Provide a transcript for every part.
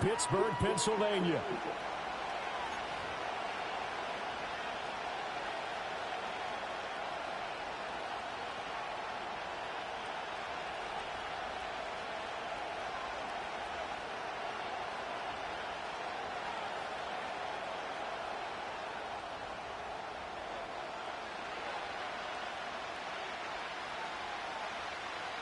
Pittsburgh, Pennsylvania.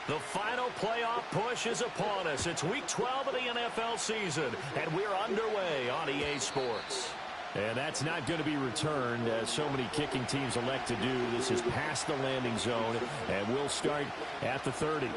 The final playoff push is upon us. It's Week 12 of the NFL season, and we're underway on EA Sports. And that's not going to be returned, as so many kicking teams elect to do. This is past the landing zone, and we'll start at the 30.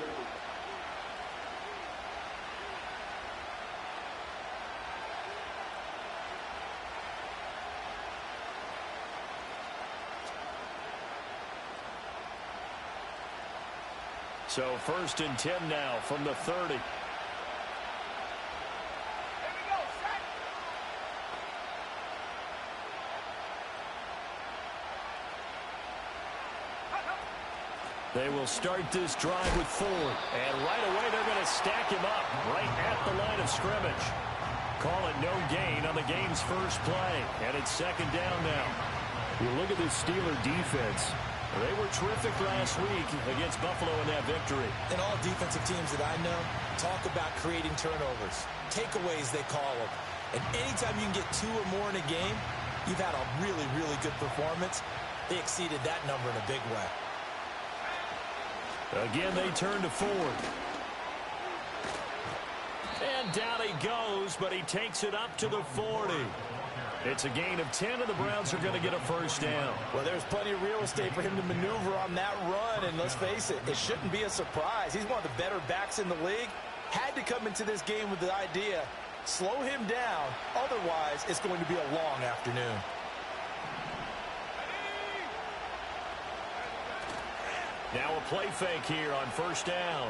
So 1st and 10 now from the 30. They will start this drive with Ford. And right away they're going to stack him up right at the line of scrimmage. Call it no gain on the game's first play. And it's 2nd down now. You look at this Steeler defense. They were terrific last week against Buffalo in that victory. And all defensive teams that I know talk about creating turnovers. Takeaways, they call them. And anytime you can get 2 or more in a game, you've had a really, really good performance. They exceeded that number in a big way. Again, they turn to Ford. And down he goes, but he takes it up to the 40. It's a gain of 10, and the Browns are going to get a first down. Well, there's plenty of real estate for him to maneuver on that run, and let's face it, it shouldn't be a surprise. He's one of the better backs in the league. Had to come into this game with the idea, slow him down, otherwise it's going to be a long afternoon. Now a play fake here on 1st down.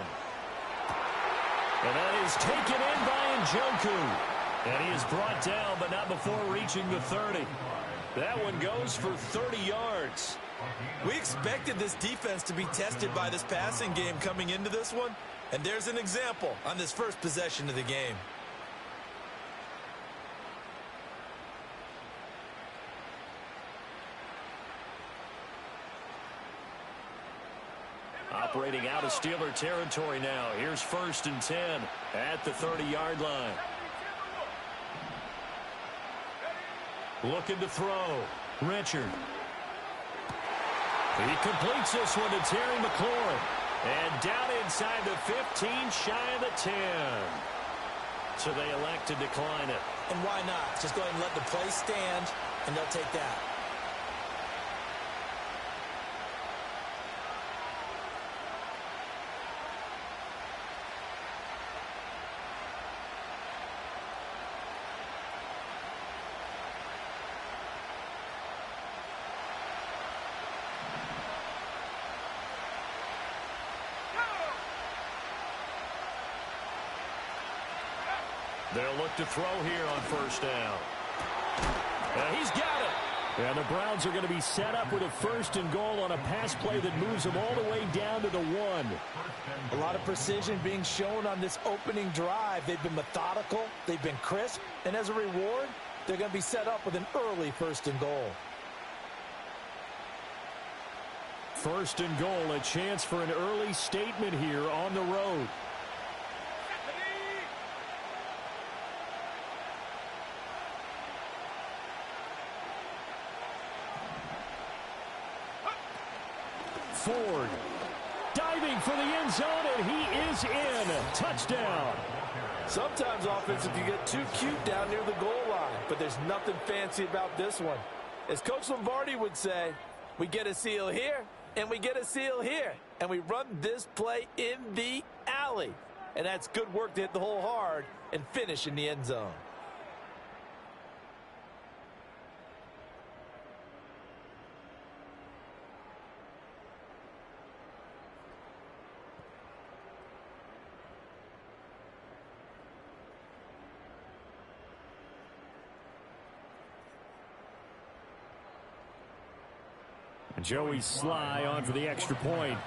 And that is taken in by Njoku. And he is brought down, but not before reaching the 30. That one goes for 30 yards. We expected this defense to be tested by this passing game coming into this one. And there's an example on this first possession of the game. Operating out of Steeler territory now. Here's 1st and 10 at the 30-yard line. Looking to throw. Richard. He completes this one to Terry McLaurin. And down inside the 15, shy of the 10. So they elect to decline it. And why not? Just go ahead and let the play stand, and they'll take that. They'll look to throw here on 1st down. And he's got it. And the Browns are going to be set up with a 1st and goal on a pass play that moves them all the way down to the 1. A lot of precision being shown on this opening drive. They've been methodical. They've been crisp. And as a reward, they're going to be set up with an early 1st and goal. 1st and goal, a chance for an early statement here on the road. Ford diving for the end zone, and he is in. Touchdown. Sometimes offensive you get too cute down near the goal line, but there's nothing fancy about this one. As Coach Lombardi would say, we get a seal here, and we get a seal here, and we run this play in the alley. And that's good work to hit the hole hard and finish in the end zone. Joey Sly on for the extra point.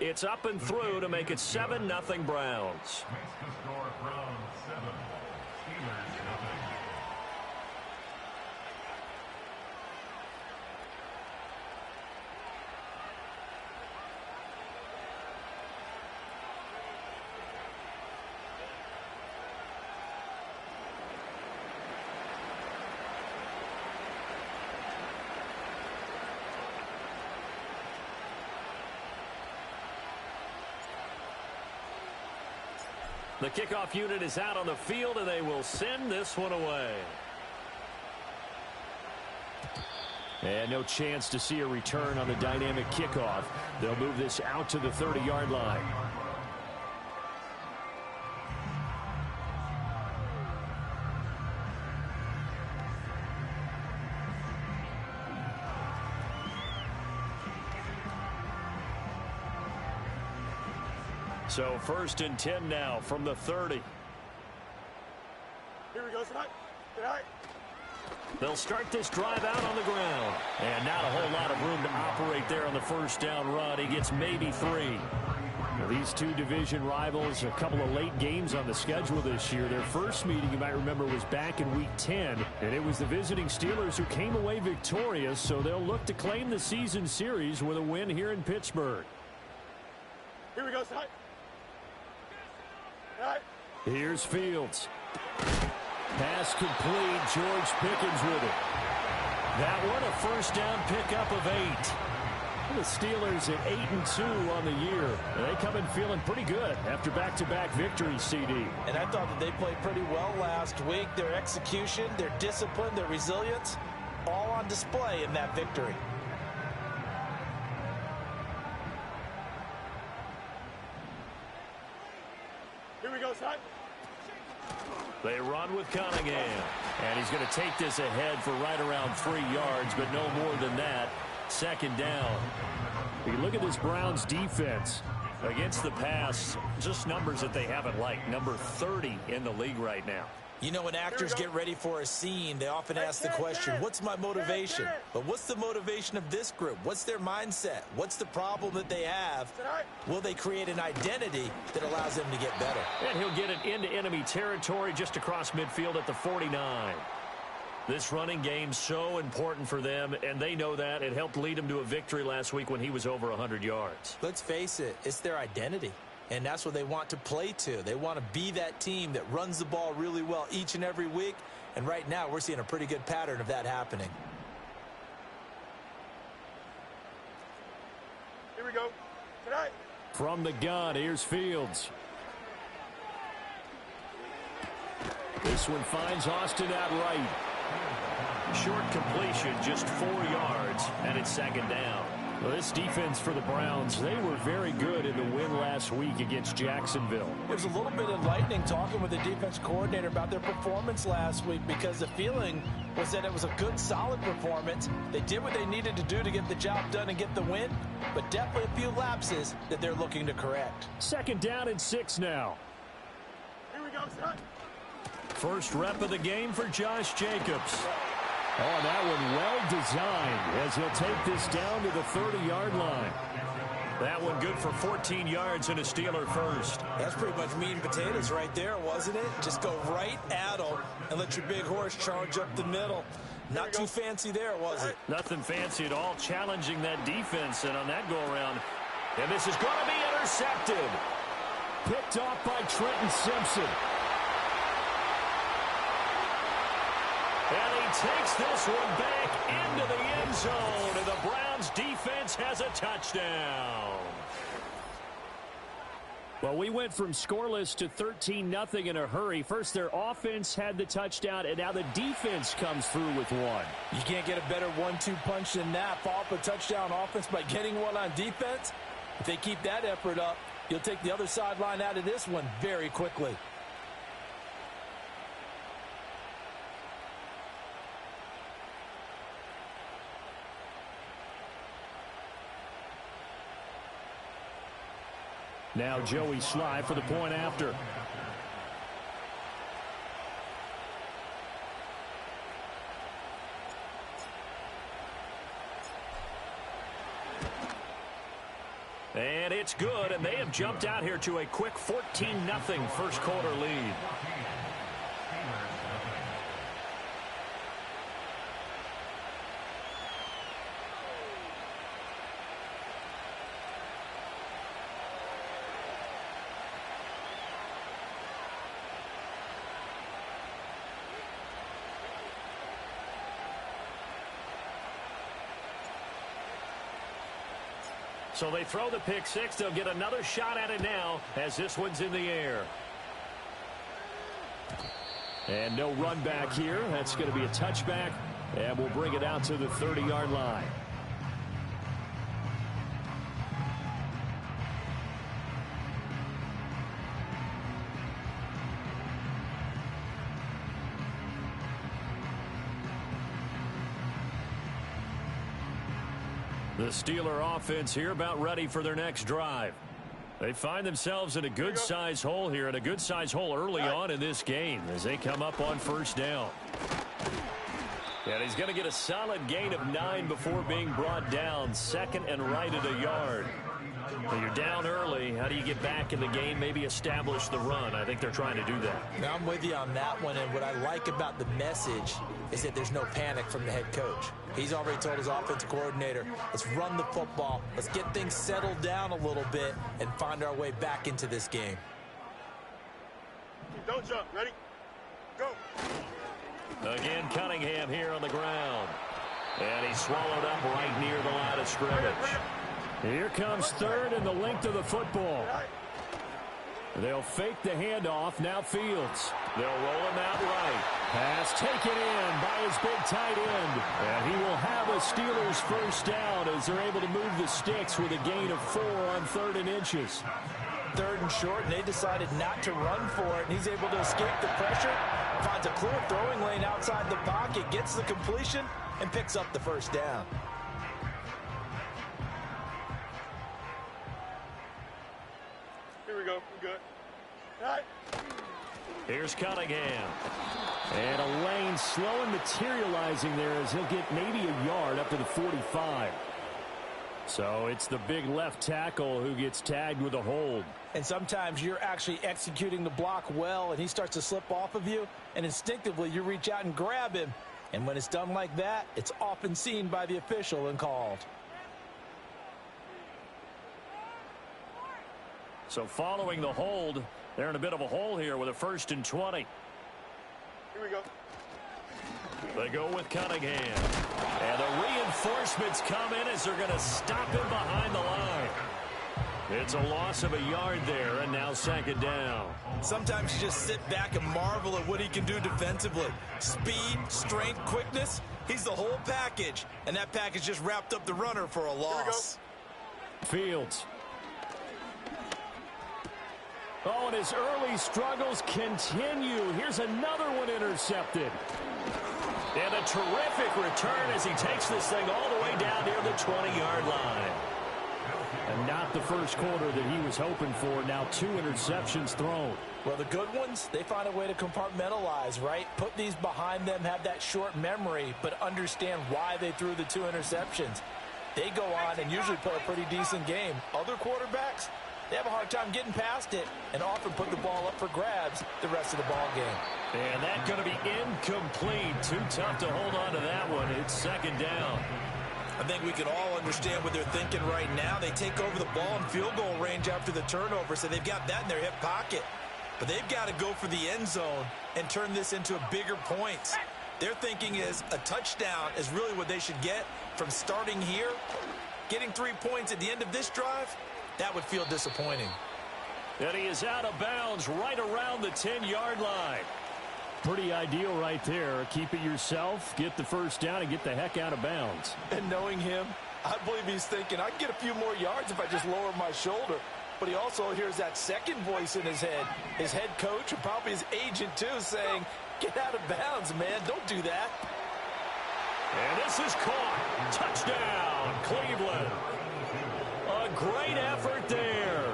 It's up and through to make it 7-0 Browns. Makes the score Browns 7, Steelers nothing. The kickoff unit is out on the field, and they will send this one away. And no chance to see a return on the dynamic kickoff. They'll move this out to the 30-yard line. So 1st and 10 now from the 30. Here we go, tonight. They'll start this drive out on the ground. And not a whole lot of room to operate there on the first down run. He gets maybe 3. Now, these two division rivals, a couple of late games on the schedule this year. Their first meeting, you might remember, was back in Week 10. And it was the visiting Steelers who came away victorious. So they'll look to claim the season series with a win here in Pittsburgh. Here we go, tonight. Here's Fields. Pass complete. George Pickens with it. That one a first down pickup of 8. The Steelers at 8-2 on the year. They come in feeling pretty good after back-to-back victories, CD. And I thought that they played pretty well last week. Their execution, their discipline, their resilience, all on display in that victory. Here we go, son. They run with Cunningham. And he's going to take this ahead for right around 3 yards, but no more than that. 2nd down. You look at this Browns defense. Against the pass, just numbers that they haven't liked. Number 30 in the league right now. You know, when actors get ready for a scene, they often ask the question, what's my motivation? But what's the motivation of this group? What's their mindset? What's the problem that they have? Will they create an identity that allows them to get better? And he'll get it into enemy territory just across midfield at the 49. This running game's so important for them, and they know that. It helped lead them to a victory last week when he was over 100 yards. Let's face it, it's their identity. And that's what they want to play to. They want to be that team that runs the ball really well each and every week. And right now, we're seeing a pretty good pattern of that happening. Here we go. Tonight. From the gun, here's Fields. This one finds Austin out right. Short completion, just 4 yards, and it's 2nd down. Well, this defense for the Browns, they were very good in the win last week against Jacksonville. It was a little bit enlightening talking with the defense coordinator about their performance last week because the feeling was that it was a good, solid performance. They did what they needed to do to get the job done and get the win, but definitely a few lapses that they're looking to correct. 2nd down and 6 now. Here we go, son. First rep of the game for Josh Jacobs. Oh, that one well designed as he'll take this down to the 30-yard line. That one good for 14 yards and a Steeler first. That's pretty much meat and potatoes right there, wasn't it? Just go right at them and let your big horse charge up the middle. Not too fancy there, was it? Nothing fancy at all, challenging that defense, and on that go-around. And this is going to be intercepted. Picked off by Trenton Simpson. And he takes this one back into the end zone, and the Browns defense has a touchdown. Well, we went from scoreless to 13-0 in a hurry. First, their offense had the touchdown, and now the defense comes through with one. You can't get a better 1-2 punch than that. Follow up a touchdown offense by getting one on defense. If they keep that effort up, you'll take the other sideline out of this one very quickly. Now Joey Sly for the point after. And It's good, and they have jumped out here to a quick 14-0 first quarter lead. So they throw the pick six. They'll get another shot at it now as this one's in the air. And no run back here. That's going to be a touchback, and we'll bring it out to the 30-yard line. The Steeler offense here about ready for their next drive. They find themselves in a good-sized hole here, and a good-sized hole early on in this game as they come up on first down. And he's going to get a solid gain of 9 before being brought down. Second and right at a yard. When you're down early, how do you get back in the game, maybe establish the run? I think they're trying to do that. Now, I'm with you on that one, and what I like about the message is that there's no panic from the head coach. He's already told his offensive coordinator, let's run the football, let's get things settled down a little bit and find our way back into this game. Don't jump. Ready? Go. Again, Cunningham here on the ground. And he's swallowed up right near the line of scrimmage. Here comes third and the length of the football. They'll fake the handoff. Now Fields. They'll roll him out right. Pass taken in by his big tight end. And he will have a Steelers first down as they're able to move the sticks with a gain of 4 on 3rd and inches. 3rd and short, and they decided not to run for it, and he's able to escape the pressure, finds a clear throwing lane outside the pocket, gets the completion, and picks up the first down. Here we go. We're good. All right. Here's Cunningham. And a lane slow and materializing there as he'll get maybe a yard up to the 45. So it's the big left tackle who gets tagged with a hold. And sometimes you're actually executing the block well, and he starts to slip off of you, and instinctively you reach out and grab him. And when it's done like that, it's often seen by the official and called. So following the hold, they're in a bit of a hole here with a 1st and 20. Here we go. They go with Cunningham. And the reinforcements come in as they're going to stop him behind the line. It's a loss of a yard there, and now 2nd down. Sometimes you just sit back and marvel at what he can do defensively. Speed, strength, quickness, he's the whole package. And that package just wrapped up the runner for a loss. Fields. Oh, and his early struggles continue. Here's another one intercepted. And a terrific return as he takes this thing all the way down near the 20-yard line. And not the first quarter that he was hoping for. Now 2 interceptions thrown. Well, the good ones, they find a way to compartmentalize, right? Put these behind them, have that short memory, but understand why they threw the 2 interceptions. They go on and usually play a pretty decent game. Other quarterbacks, they have a hard time getting past it and often put the ball up for grabs the rest of the ball game. And that's going to be incomplete. Too tough to hold on to that one. It's 2nd down. I think we can all understand what they're thinking right now. They take over the ball in field goal range after the turnover, so they've got that in their hip pocket. But they've got to go for the end zone and turn this into a bigger points. Their thinking is a touchdown is really what they should get from starting here. Getting 3 points at the end of this drive, that would feel disappointing. And he is out of bounds right around the 10-yard line. Pretty ideal right there. Keep it yourself, get the first down, and get the heck out of bounds. And knowing him, I believe he's thinking, I can get a few more yards if I just lower my shoulder. But he also hears that second voice in his head. His head coach and probably his agent, too, saying, get out of bounds, man. Don't do that. And this is caught. Touchdown, Cleveland. A great effort there.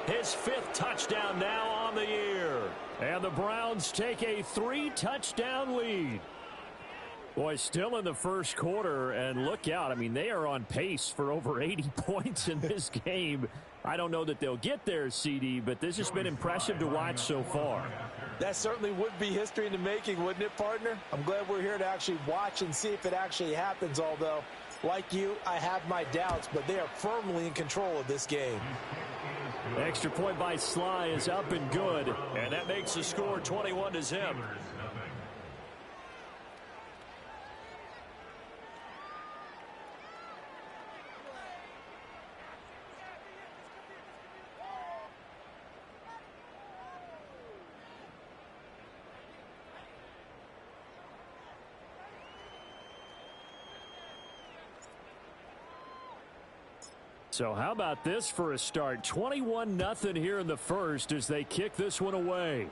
His 5th touchdown now on the year. And the Browns take a 3-touchdown lead. Boy, still in the first quarter, and look out. I mean, they are on pace for over 80 points in this game. I don't know that they'll get there, CD, but this has been impressive to watch so far. That certainly would be history in the making, wouldn't it, partner? I'm glad we're here to actually watch and see if it actually happens, although, like you, I have my doubts, but they are firmly in control of this game. Extra point by Sly is up and good. And that makes the score 21-0. So how about this for a start? 21-0 here in the first as they kick this one away.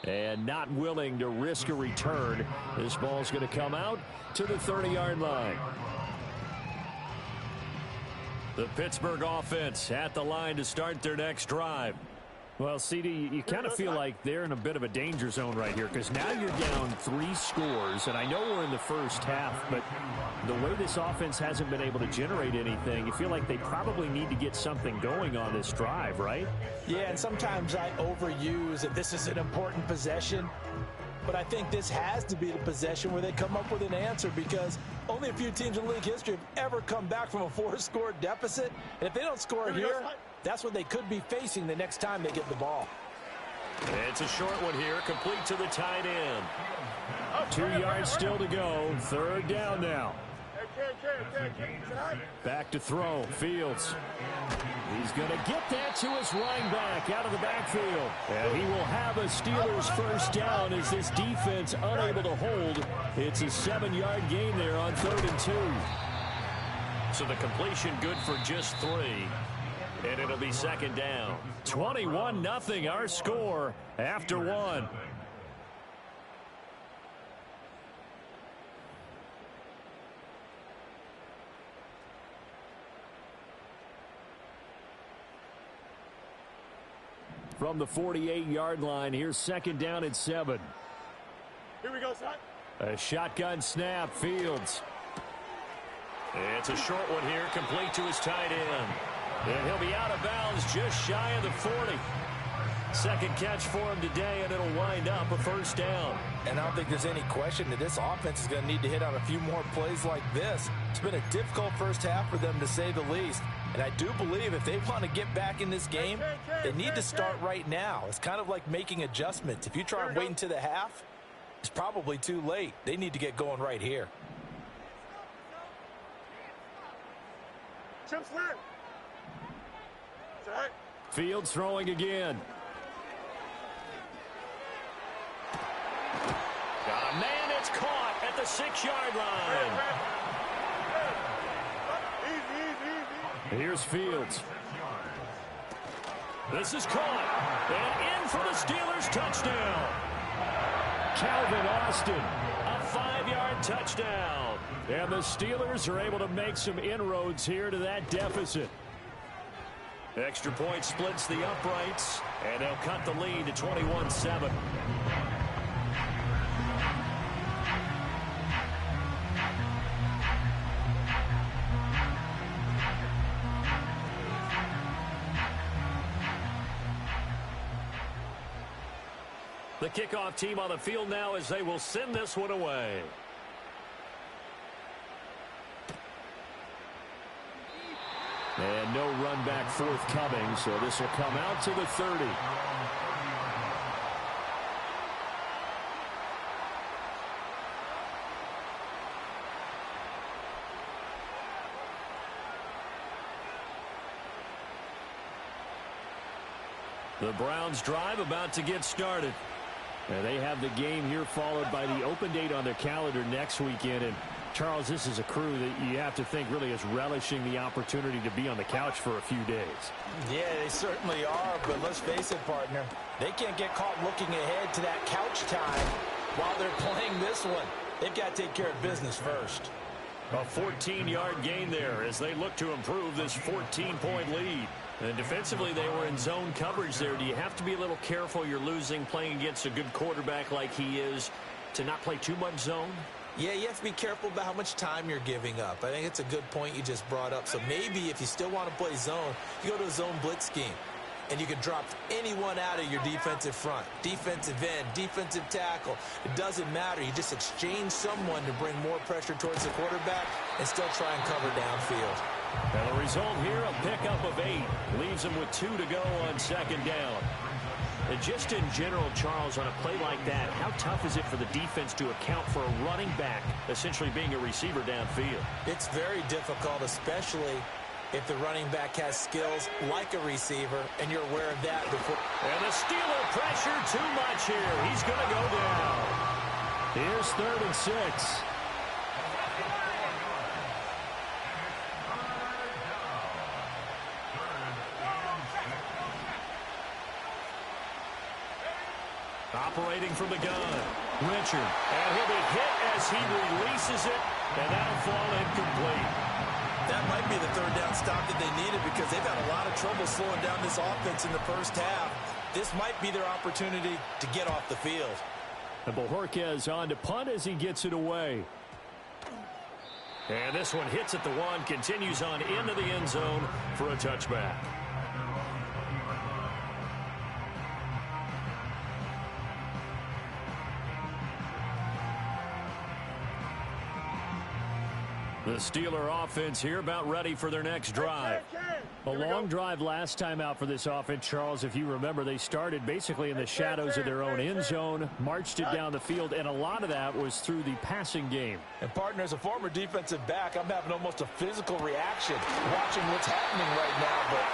And not willing to risk a return. This ball's going to come out to the 30-yard line. The Pittsburgh offense at the line to start their next drive. Well, CD, you kind of feel like they're in a bit of a danger zone right here because now you're down 3 scores, and I know we're in the first half, but the way this offense hasn't been able to generate anything, you feel like they probably need to get something going on this drive, right? Yeah, and sometimes I overuse that this is an important possession, but I think this has to be the possession where they come up with an answer because only a few teams in league history have ever come back from a 4-score deficit, and if they don't score here, that's what they could be facing the next time they get the ball. It's a short one here, complete to the tight end. 2 yards still to go. 3rd down now. Back to throw. Fields. He's going to get that to his running back out of the backfield. And he will have a Steelers first down as this defense unable to hold. It's a 7-yard gain there on 3rd and 2. So the completion good for just 3. And it'll be 2nd down. 21-0 our score after 1. From the 48-yard line, here's 2nd down and 7. Here we go, son. A shotgun snap. Fields. It's a short one here, complete to his tight end. And he'll be out of bounds just shy of the 40. Second catch for him today, and it'll wind up a first down. And I don't think there's any question that this offense is going to need to hit on a few more plays like this. It's been a difficult first half for them, to say the least. And I do believe if they want to get back in this game, they need to start right now. It's kind of like making adjustments. If you try and wait until the half, it's probably too late. They need to get going right here. Jump slam. Fields throwing again. Got a man, it's caught at the 6-yard line. Here's Fields. This is caught. And in for the Steelers touchdown. Calvin Austin. A 5-yard touchdown. And the Steelers are able to make some inroads here to that deficit. Extra point splits the uprights, and they'll cut the lead to 21-7. The kickoff team on the field now as they will send this one away. And no run back forthcoming, so this will come out to the 30. The Browns drive about to get started. And they have the game here followed by the open date on their calendar next weekend. And Charles, this is a crew that you have to think really is relishing the opportunity to be on the couch for a few days. Yeah, they certainly are, but let's face it, partner. They can't get caught looking ahead to that couch time while they're playing this one. They've got to take care of business first. A 14-yard gain there as they look to improve this 14-point lead. And defensively, they were in zone coverage there. Do you have to be a little careful? You're losing playing against a good quarterback like he is. to not play too much zone? Yeah, you have to be careful about how much time you're giving up. I think it's a good point you just brought up. So maybe if you still want to play zone, you go to a zone blitz scheme. And you can drop anyone out of your defensive front. Defensive end, defensive tackle. It doesn't matter. You just exchange someone to bring more pressure towards the quarterback and still try and cover downfield. And the result here, a pickup of 8. Leaves them with 2 to go on second down. And just in general, Charles, on a play like that, how tough is it for the defense to account for a running back essentially being a receiver downfield? It's very difficult, especially if the running back has skills like a receiver, and you're aware of that before. And the Steeler pressure too much here. He's going to go down. Here's 3rd and 6. Operating from the gun, Richard. And he'll be hit as he releases it, and that'll fall incomplete. That might be the 3rd down stop that they needed because they've had a lot of trouble slowing down this offense in the first half. This might be their opportunity to get off the field. And Bojorquez on to punt as he gets it away. And this one hits at the 1, continues on into the end zone for a touchback. The Steeler offense here about ready for their next drive. A long drive last time out for this offense, Charles. If you remember, they started basically in the shadows of their own end zone, marched it down the field, and a lot of that was through the passing game. And, partner, as a former defensive back, I'm having almost a physical reaction watching what's happening right now. But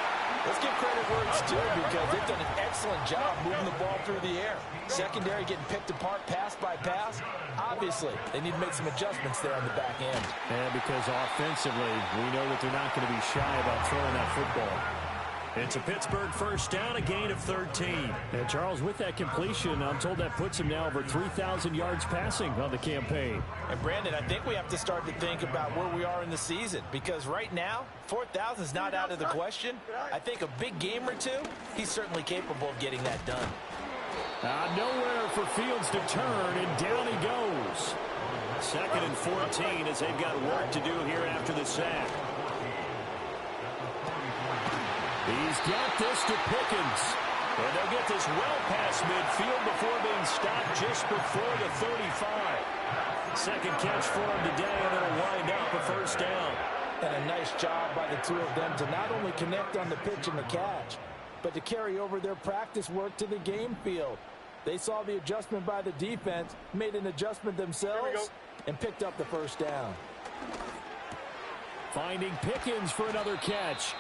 let's give credit where it's due because they've done an excellent job moving the ball through the air. Secondary getting picked apart pass by pass. Obviously, they need to make some adjustments there on the back end. And because offensively, we know that they're not going to be shy about throwing that football. It's a Pittsburgh first down, a gain of 13. And, Charles, with that completion, I'm told that puts him now over 3,000 yards passing on the campaign. And, Brandon, I think we have to start to think about where we are in the season because right now, 4,000 is not out of the question. I think a big game or two, he's certainly capable of getting that done. Nowhere for Fields to turn, and down he goes. 2nd and 14 as they've got work to do here after the sack. He's got this to Pickens. And they'll get this well past midfield before being stopped just before the 35. Second catch for him today, and it'll wind up a first down. And a nice job by the two of them to not only connect on the pitch and the catch, but to carry over their practice work to the game field. They saw the adjustment by the defense, made an adjustment themselves, and picked up the first down. Finding Pickens for another catch.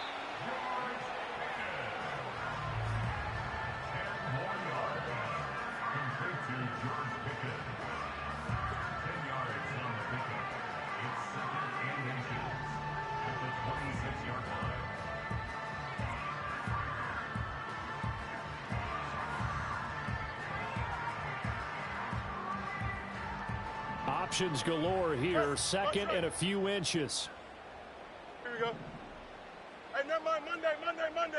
Options galore here. 2nd and a few inches. Here we go. Hey, never mind. Monday.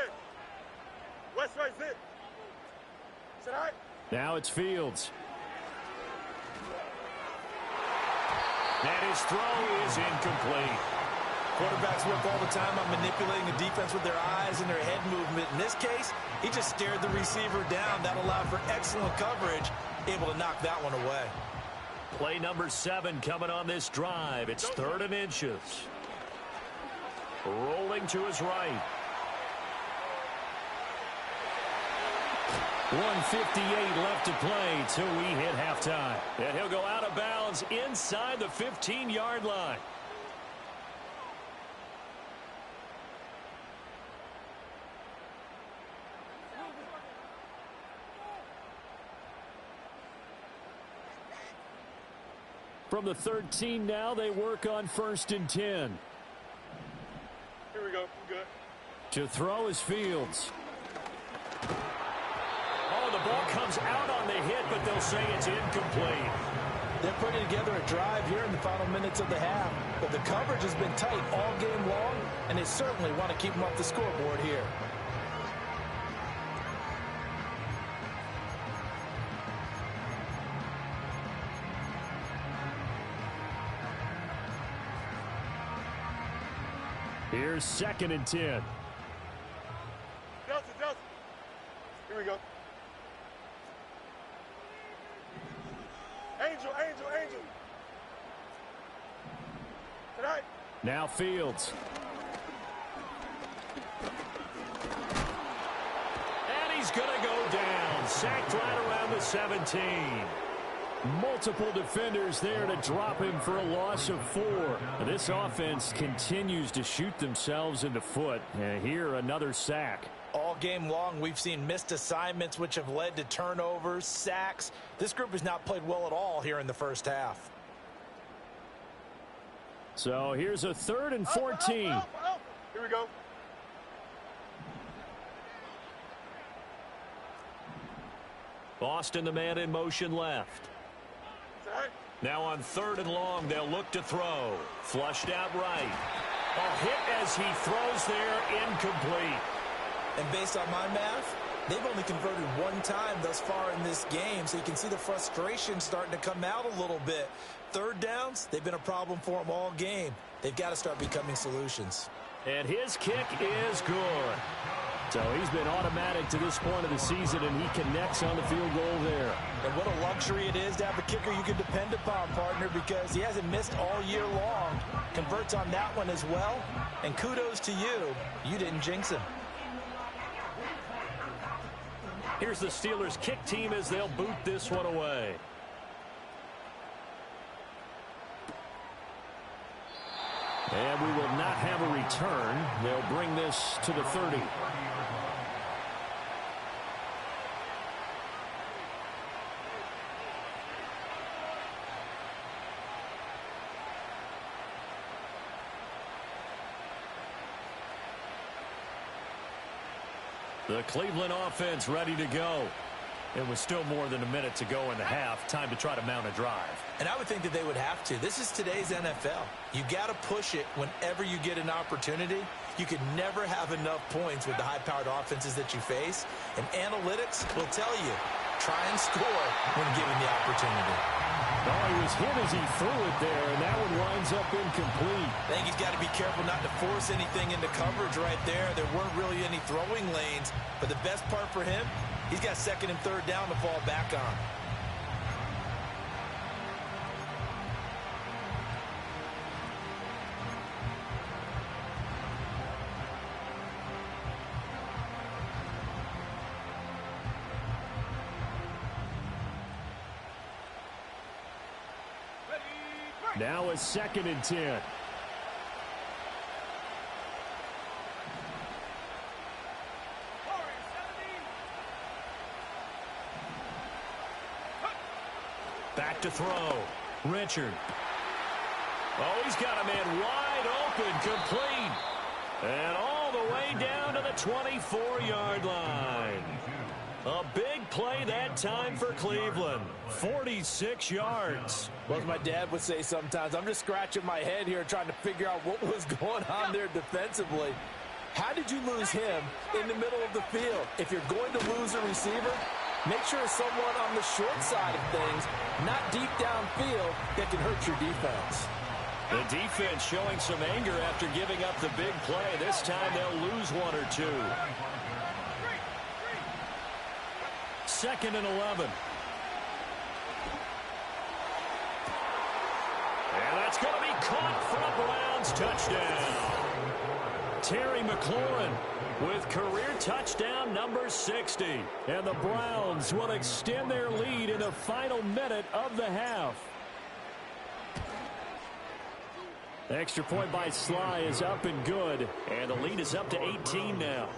West right it. Is that all right? Now it's Fields. And his throw is incomplete. Quarterbacks work all the time on manipulating the defense with their eyes and their head movement. In this case, he just stared the receiver down. That allowed for excellent coverage, able to knock that one away. Play number 7 coming on this drive. It's 3rd and inches. Rolling to his right. 1:58 left to play till we hit halftime. And he'll go out of bounds inside the 15-yard line. From the 13 now, they work on 1st and 10. Here we go. Good. To throw is Fields. Oh, the ball comes out on the hit, but they'll say it's incomplete. They're putting together a drive here in the final minutes of the half, but the coverage has been tight all game long, and they certainly want to keep them off the scoreboard here. Here's 2nd and 10. Delta. Here we go. Angel. Tonight. Now Fields. And he's going to go down. Sacked right around the 17. Multiple defenders there to drop him for a loss of 4. This offense continues to shoot themselves in the foot. And here, another sack. All game long, we've seen missed assignments, which have led to turnovers, sacks. This group has not played well at all here in the first half. So here's a 3rd and 14. Here we go. Boston, the man in motion left. Now on 3rd and long, they'll look to throw. Flushed out right. A hit as he throws there, incomplete. And based on my math, they've only converted 1 time thus far in this game, so you can see the frustration starting to come out a little bit. 3rd downs, they've been a problem for them all game. They've got to start becoming solutions. And his kick is good. So he's been automatic to this point of the season, and he connects on the field goal there. And what a luxury it is to have a kicker you can depend upon, partner, because he hasn't missed all year long. Converts on that one as well. And kudos to you. You didn't jinx him. Here's the Steelers' kick team as they'll boot this one away. And we will not have a return. They'll bring this to the 30. The Cleveland offense ready to go. It was still more than a minute to go in the half. Time to try to mount a drive. And I would think that they would have to. This is today's NFL. You got to push it whenever you get an opportunity. You can never have enough points with the high-powered offenses that you face. And analytics will tell you, try and score when given the opportunity. Oh, he was hit as he threw it there, and that one winds up incomplete. I think he's got to be careful not to force anything into coverage right there. There weren't really any throwing lanes. But the best part for him, he's got 2nd and 3rd down to fall back on. Now a 2nd and 10. Back to throw. Richard. Oh, he's got a man wide open, complete. And all the way down to the 24-yard line. A big play that time for Cleveland. 46 yards. Well, as my dad would say sometimes, I'm just scratching my head here trying to figure out what was going on there defensively. How did you lose him in the middle of the field? If you're going to lose a receiver, make sure it's someone on the short side of things, not deep downfield, that can hurt your defense. The defense showing some anger after giving up the big play. This time they'll lose 1 or 2. 2nd and 11. And that's going to be caught for a Browns touchdown. Terry McLaurin with career touchdown number 60. And the Browns will extend their lead in the final minute of the half. Extra point by Sly is up and good. And the lead is up to 18 now.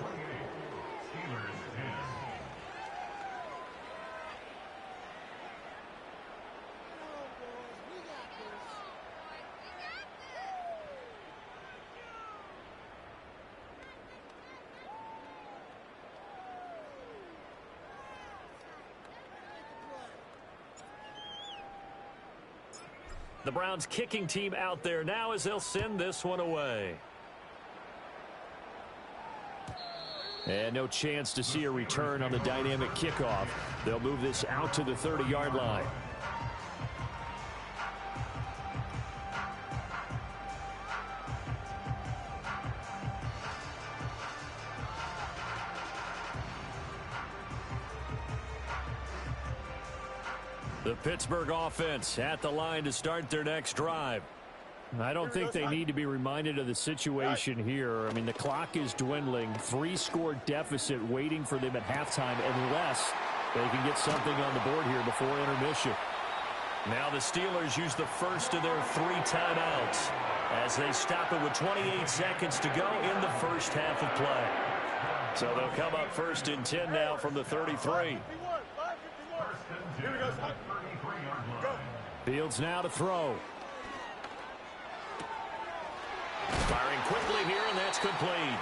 The Browns kicking team out there now as they'll send this one away. And no chance to see a return on the dynamic kickoff. They'll move this out to the 30-yard line. The Pittsburgh offense at the line to start their next drive. I don't think they need to be reminded of the situation here. I mean, the clock is dwindling. 3-score deficit waiting for them at halftime unless they can get something on the board here before intermission. Now the Steelers use the first of their 3 timeouts as they stop it with 28 seconds to go in the first half of play. So they'll come up 1st and 10 now from the 33. Here we go. Go. Fields now to throw. Firing quickly here, and that's complete.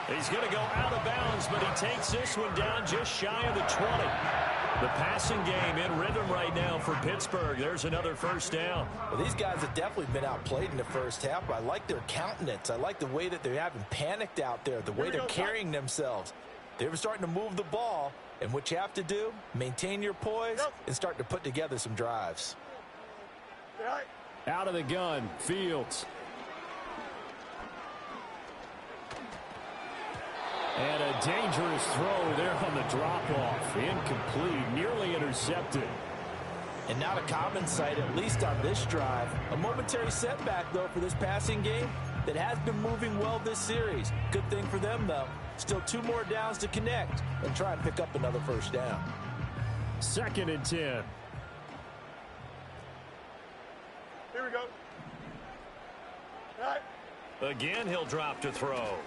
He's going to go out of bounds, but he takes this one down just shy of the 20. The passing game in rhythm right now for Pittsburgh. There's another first down. Well, these guys have definitely been outplayed in the first half, but I like their countenance. I like the way that they haven't panicked out there, the way they're carrying themselves. They're starting to move the ball, and what you have to do, maintain your poise and start to put together some drives. Out of the gun, Fields. And a dangerous throw there on the drop-off. Incomplete, nearly intercepted. And not a common sight, at least on this drive. A momentary setback, though, for this passing game that has been moving well this series. Good thing for them, though. Still 2 more downs to connect and try and pick up another first down. 2nd and 10. Here we go. All right. Again, he'll drop to throw.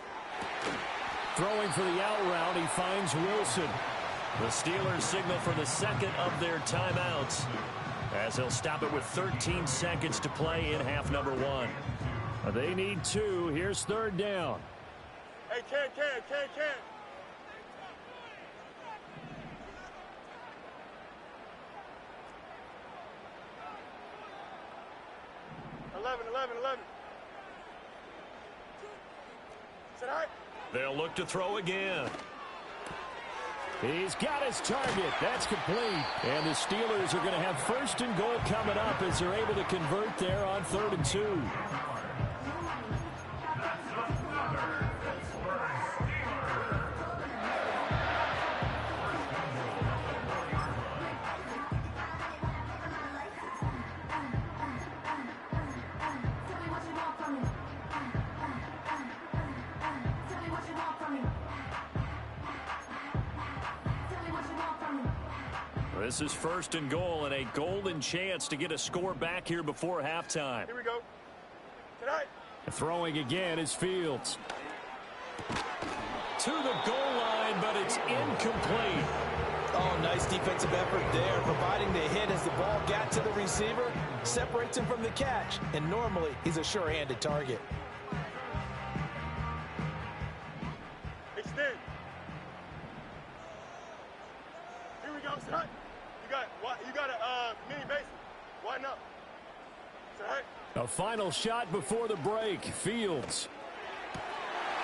Throwing for the out route, he finds Wilson. The Steelers signal for the 2nd of their timeouts as they'll stop it with 13 seconds to play in half number 1. They need 2. Here's 3rd down. Hey, can. 11. Said all right. They'll look to throw again. He's got his target. That's complete. And the Steelers are going to have 1st and goal coming up as they're able to convert there on 3rd and 2. This is 1st and goal and a golden chance to get a score back here before halftime. Here we go. Tonight. Throwing again is Fields. To the goal line, but it's incomplete. Oh, nice defensive effort there, providing the hit as the ball got to the receiver, separates him from the catch, and normally he's a sure-handed target. Extend. Here we go. Tonight. You got a mini base. Why not? Tonight. A final shot before the break. Fields.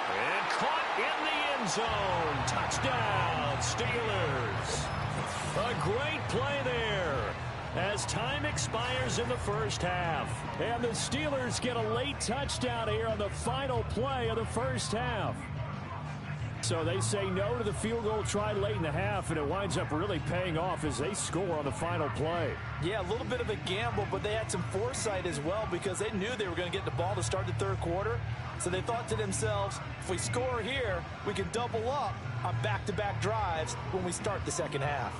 And caught in the end zone. Touchdown, Steelers. A great play there as time expires in the first half. And the Steelers get a late touchdown here on the final play of the first half. So they say no to the field goal try late in the half, and it winds up really paying off as they score on the final play. Yeah, a little bit of a gamble, but they had some foresight as well because they knew they were going to get the ball to start the 3rd quarter. So they thought to themselves, if we score here, we can double up on back-to-back drives when we start the 2nd half.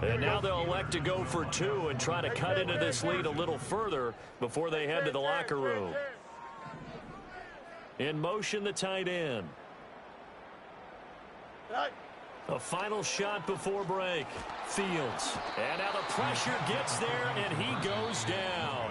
And now they'll elect to go for 2 and try to cut into this lead a little further before they head to the locker room. In motion, the tight end. A final shot before break. Fields. And now the pressure gets there, and he goes down.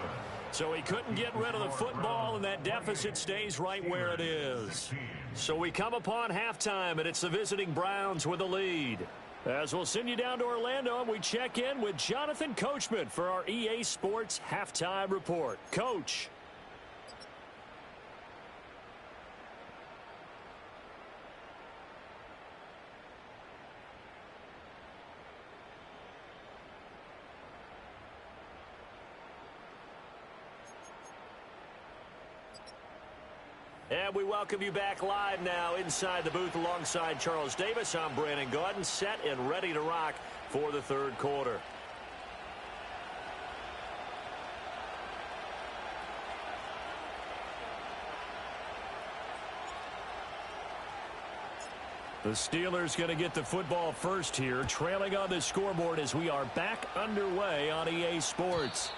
So he couldn't get rid of the football, and that deficit stays right where it is. So we come upon halftime, and it's the visiting Browns with the lead. As we'll send you down to Orlando, and we check in with Jonathan Coachman for our EA Sports Halftime Report. Coach. And we welcome you back live now inside the booth alongside Charles Davis. I'm Brandon Gaudin, set and ready to rock for the third quarter. The Steelers going to get the football first here, trailing on the scoreboard as we are back underway on EA Sports.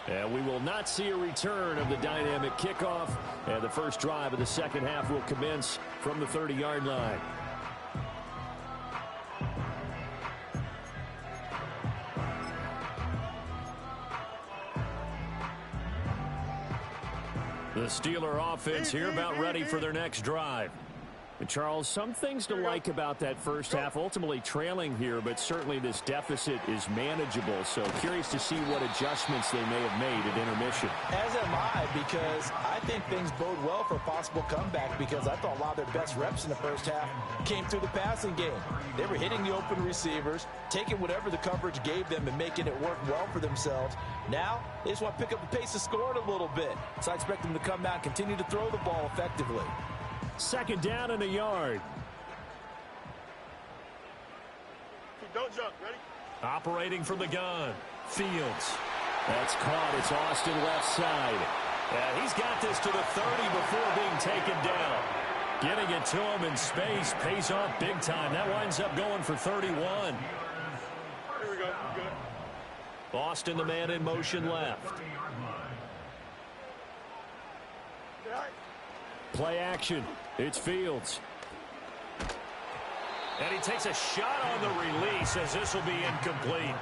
And we will not see a return of the dynamic kickoff. And the first drive of the second half will commence from the 30-yard line. The Steeler offense here about ready for their next drive. And Charles, some things to like about that first half, ultimately trailing here, but certainly this deficit is manageable. So curious to see what adjustments they may have made at intermission. As am I, because I think things bode well for a possible comeback, because I thought a lot of their best reps in the first half came through the passing game. They were hitting the open receivers, taking whatever the coverage gave them and making it work well for themselves. Now, they just want to pick up the pace of scoring a little bit. So I expect them to come out and continue to throw the ball effectively. Second down and a yard. Don't jump. Ready? Operating from the gun. Fields. That's caught. It's Austin left side. And he's got this to the 30 before being taken down. Getting it to him in space pays off big time. That winds up going for 31. Here we go. Good. Austin, the man in motion left. All right. Play action. It's Fields. And he takes a shot on the release as this will be incomplete.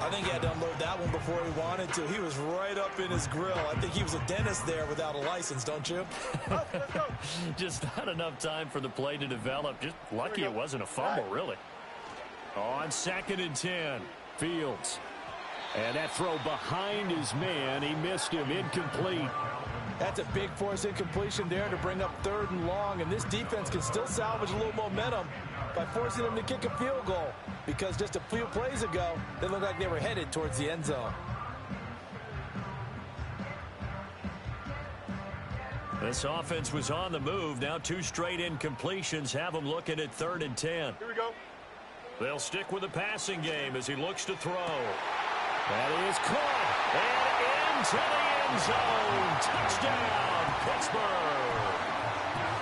I think he had to unload that one before he wanted to. He was right up in his grill. I think he was a dentist there without a license, don't you? Let's go. Just not enough time for the play to develop. Just lucky it wasn't a fumble, really. On 2nd and 10, Fields. And that throw behind his man. He missed him. Incomplete. That's a big force incompletion there to bring up 3rd and long, and this defense can still salvage a little momentum by forcing them to kick a field goal, because just a few plays ago, they looked like they were headed towards the end zone. This offense was on the move. Now 2 straight incompletions have them looking at 3rd and 10. Here we go. They'll stick with the passing game as he looks to throw. That is caught. And into the end zone. Touchdown, Pittsburgh.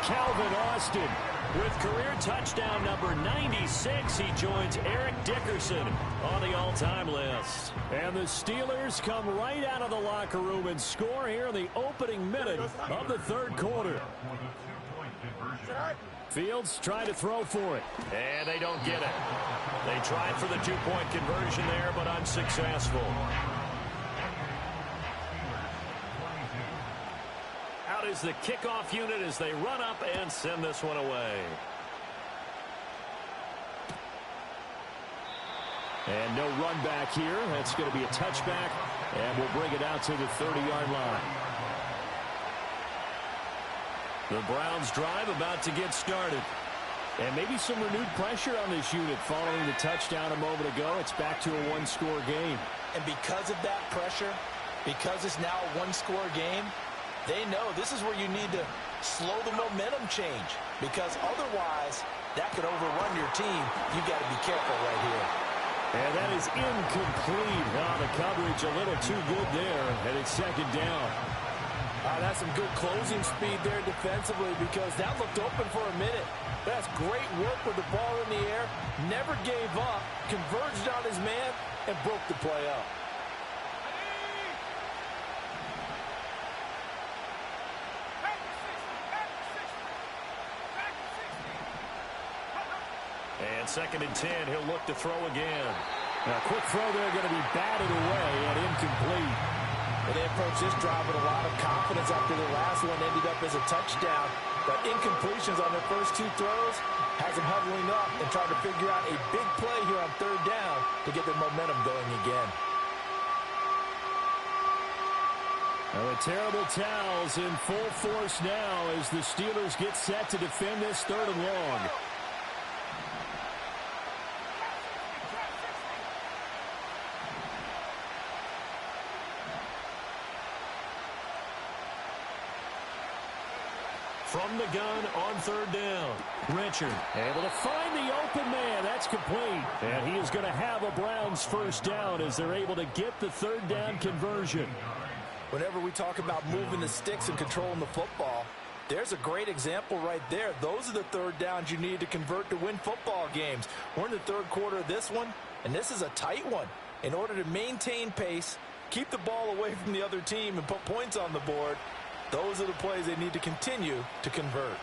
Calvin Austin. With career touchdown number 96, he joins Eric Dickerson on the all-time list. And the Steelers come right out of the locker room and score here in the opening minute of the third quarter. Fields trying to throw for it. And they don't get it. They tried for the 2-point conversion there, but unsuccessful. Out is the kickoff unit as they run up and send this one away. And no run back here. That's going to be a touchback, and we'll bring it out to the 30-yard line. The Browns drive about to get started. And maybe some renewed pressure on this unit following the touchdown a moment ago. It's back to a one-score game. And because of that pressure, because it's now a one-score game, they know this is where you need to slow the momentum change, because otherwise that could overrun your team. You've got to be careful right here. And that is incomplete. Oh, the coverage a little too good there, and it's 2nd down. That's some good closing speed there defensively, because that looked open for a minute. That's great work with the ball in the air. Never gave up, converged on his man, and broke the play up. And 2nd and 10, he'll look to throw again. Now, a quick throw there going to be batted away and incomplete. And they approached this drive with a lot of confidence after the last one ended up as a touchdown. But incompletions on their first 2 throws has them huddling up and trying to figure out a big play here on 3rd down to get their momentum going again. Now, the terrible towels in full force now as the Steelers get set to defend this 3rd and long. from the gun on third down. Richard able to find the open man. That's complete. And he is going to have a Browns first down as they're able to get the third down conversion. Whenever we talk about moving the sticks and controlling the football, there's a great example right there. Those are the third downs you need to convert to win football games. We're in the third quarter of this one, and this is a tight one. In order to maintain pace, keep the ball away from the other team, and put points on the board, those are the plays they need to continue to convert.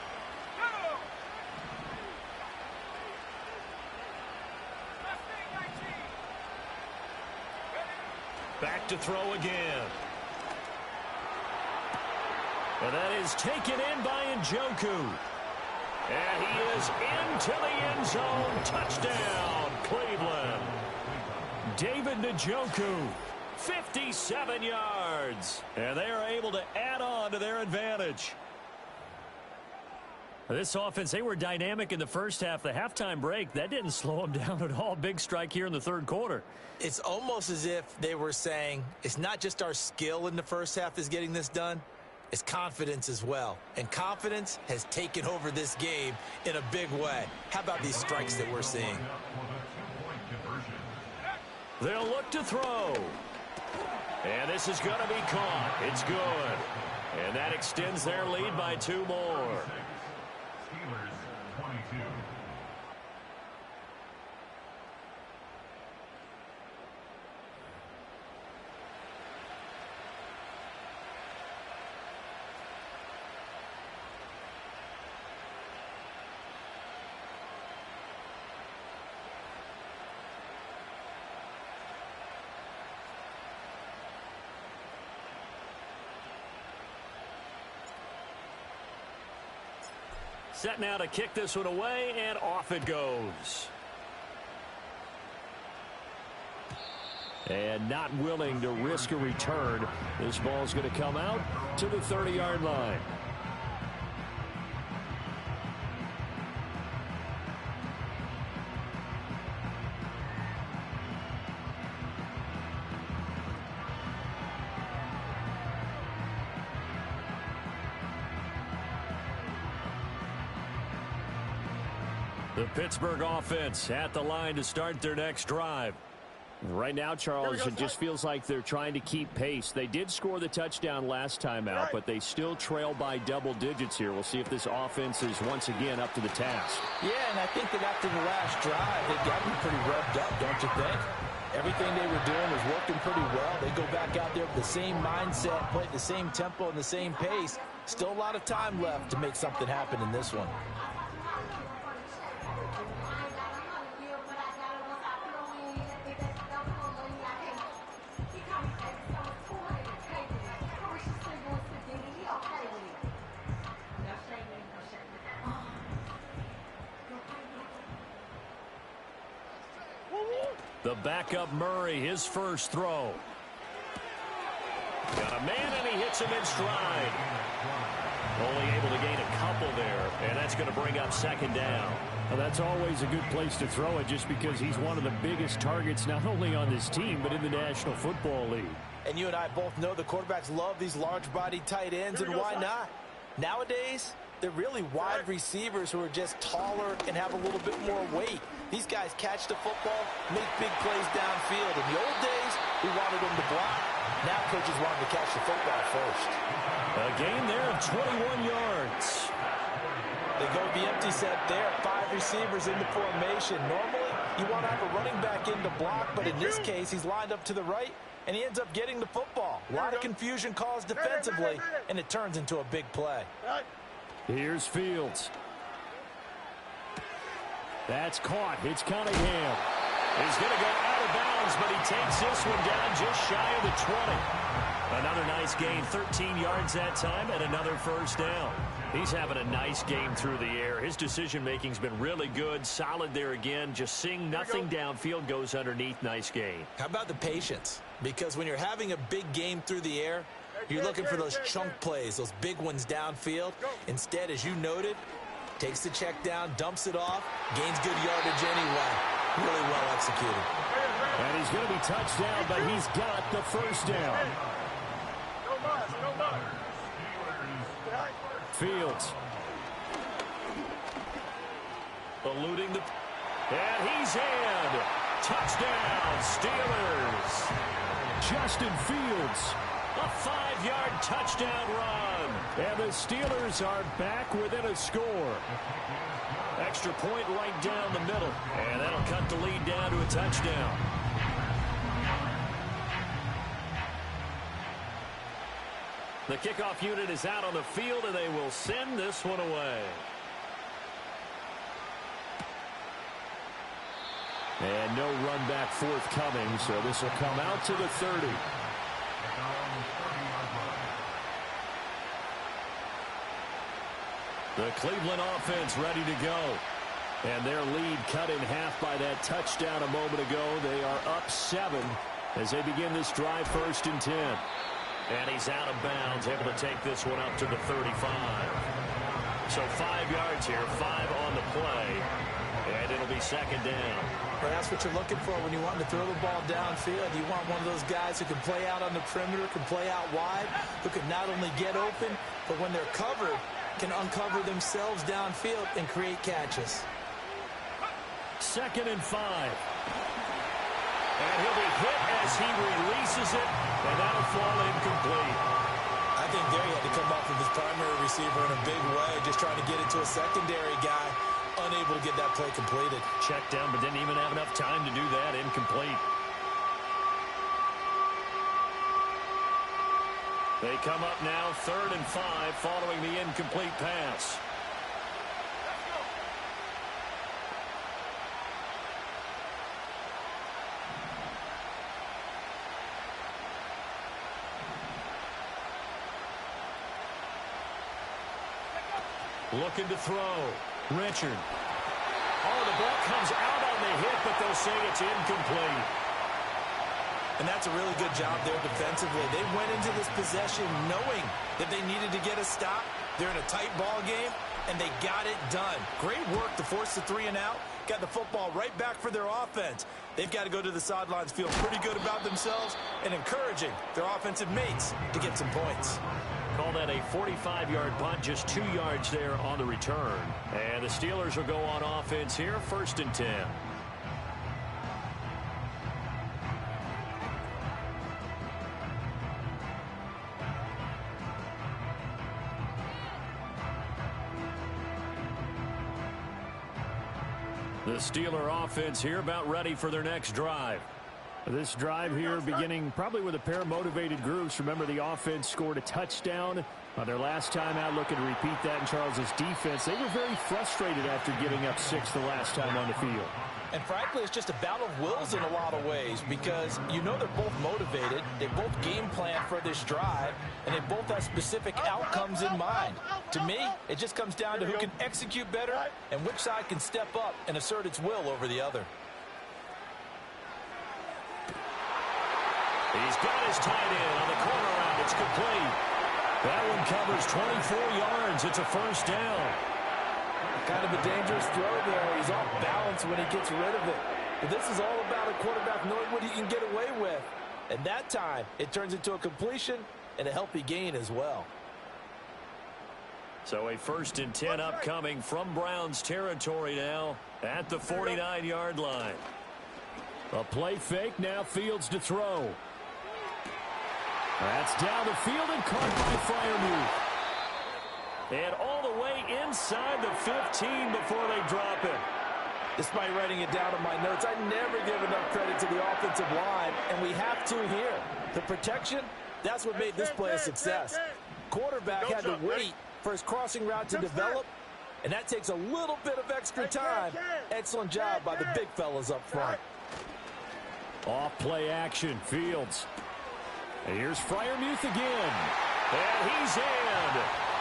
back to throw again. And that is taken in by Njoku. And he is into the end zone. Touchdown, Cleveland. David Njoku, 57 yards. And they are able to add on to their advantage. This offense, they were dynamic in the first half. The halftime break, that didn't slow them down at all. Big strike here in the third quarter. It's almost as if they were saying, it's not just our skill in the first half is getting this done. It's confidence as well. And confidence has taken over this game in a big way. How about these strikes that we're seeing? They'll look to throw. And this is going to be caught. It's good. And that extends their lead by 2 more. Steelers 22. Set now to kick this one away, and off it goes. And not willing to risk a return. This ball's going to come out to the 30-yard line. The Pittsburgh offense at the line to start their next drive. Right now, Charles, it just feels like they're trying to keep pace. They did score the touchdown last time out, but they still trail by double digits here. We'll see if this offense is once again up to the task. Yeah, and I think that after the last drive, they got me pretty revved up, don't you think? Everything they were doing was working pretty well. They go back out there with the same mindset, play at the same tempo and the same pace. Still a lot of time left to make something happen in this one. The backup Murray, his first throw. Got a man, and he hits him in stride. Only able to gain a couple there, and that's going to bring up second down. Well, that's always a good place to throw it just because he's one of the biggest targets not only on this team but in the National Football League. And you and I both know the quarterbacks love these large-bodied tight ends, and why not? Nowadays, they're really wide receivers who are just taller and have a little bit more weight. These guys catch the football, make big plays downfield. In the old days, we wanted them to block. Now coaches want them to catch the football first. A gain there of 21 yards. They go with the empty set there. 5 receivers in the formation. Normally, you want to have a running back in to block, but in this case, he's lined up to the right, and he ends up getting the football. A lot of confusion caused defensively, and it turns into a big play. Here's Fields. That's caught. It's Cunningham. He's going to go out of bounds, but he takes this one down just shy of the 20. Another nice gain, 13 yards that time, and another first down. He's having a nice game through the air. His decision-making's been really good. Solid there again. Just seeing nothing downfield goes underneath. Nice gain. How about the patience? Because when you're having a big game through the air, you're looking for those chunk plays, those big ones downfield. Instead, as you noted, takes the check down, dumps it off, gains good yardage anyway. Really well executed. And he's going to be touched down, but he's got the first down. Fields. Eluding the... And he's in. Touchdown, Steelers. Justin Fields. A 5-yard touchdown run. And the Steelers are back within a score. Extra point right down the middle. And that'll cut the lead down to a touchdown. The kickoff unit is out on the field, and they will send this one away. And no run back forthcoming, so this will come out to the 30. The Cleveland offense ready to go. And their lead cut in half by that touchdown a moment ago. They are up 7 as they begin this drive, 1st and 10. And he's out of bounds, able to take this one up to the 35. So 5 yards here, 5 on the play. And it'll be 2nd down. Well, that's what you're looking for when you want to throw the ball downfield. You want one of those guys who can play out on the perimeter, can play out wide, who can not only get open, but when they're covered, can uncover themselves downfield and create catches. 2nd and 5. And he'll be hit as he releases it, and that'll fall incomplete. I think there he had to come off of his primary receiver in a big way, just trying to get it to a secondary guy, unable to get that play completed. Checked down, but didn't even have enough time to do that. Incomplete. They come up now 3rd and 5 following the incomplete pass. Looking to throw. Richard. Oh, the ball comes out on the hit, but they'll say it's incomplete. And that's a really good job there defensively. They went into this possession knowing that they needed to get a stop. They're in a tight ball game, and they got it done. Great work to force the 3 and out. Got the football right back for their offense. They've got to go to the sidelines, feel pretty good about themselves, and encouraging their offensive mates to get some points. Call that a 45-yard punt, just 2 yards there on the return. And the Steelers will go on offense here, 1st and 10. The Steeler offense here about ready for their next drive. This drive here beginning probably with a pair of motivated groups. Remember, the offense scored a touchdown on their last time out, looking to repeat that in Charles's defense. They were very frustrated after giving up 6 the last time on the field. And frankly, it's just a battle of wills in a lot of ways because you know they're both motivated. They both game plan for this drive, and they both have specific outcomes in mind. To me, it just comes down to who can execute better and which side can step up and assert its will over the other. He's got his tight end on the corner route. It's complete. That one covers 24 yards. It's a 1st down. Kind of a dangerous throw there. He's off balance when he gets rid of it. But this is all about a quarterback knowing what he can get away with. And that time, it turns into a completion and a healthy gain as well. So a 1st and 10 upcoming from Browns territory now at the 49-yard line. A play fake, now Fields to throw. That's down the field and caught by Freiermuth. And all the way inside the 15 before they drop it. Despite writing it down in my notes, I never give enough credit to the offensive line, and we have to here. The protection, that's what made this play a success. Quarterback had to wait for his crossing route to develop, and that takes a little bit of extra time. Excellent job by the big fellas up front. Off play action, Fields. And here's Freiermuth again. And he's in.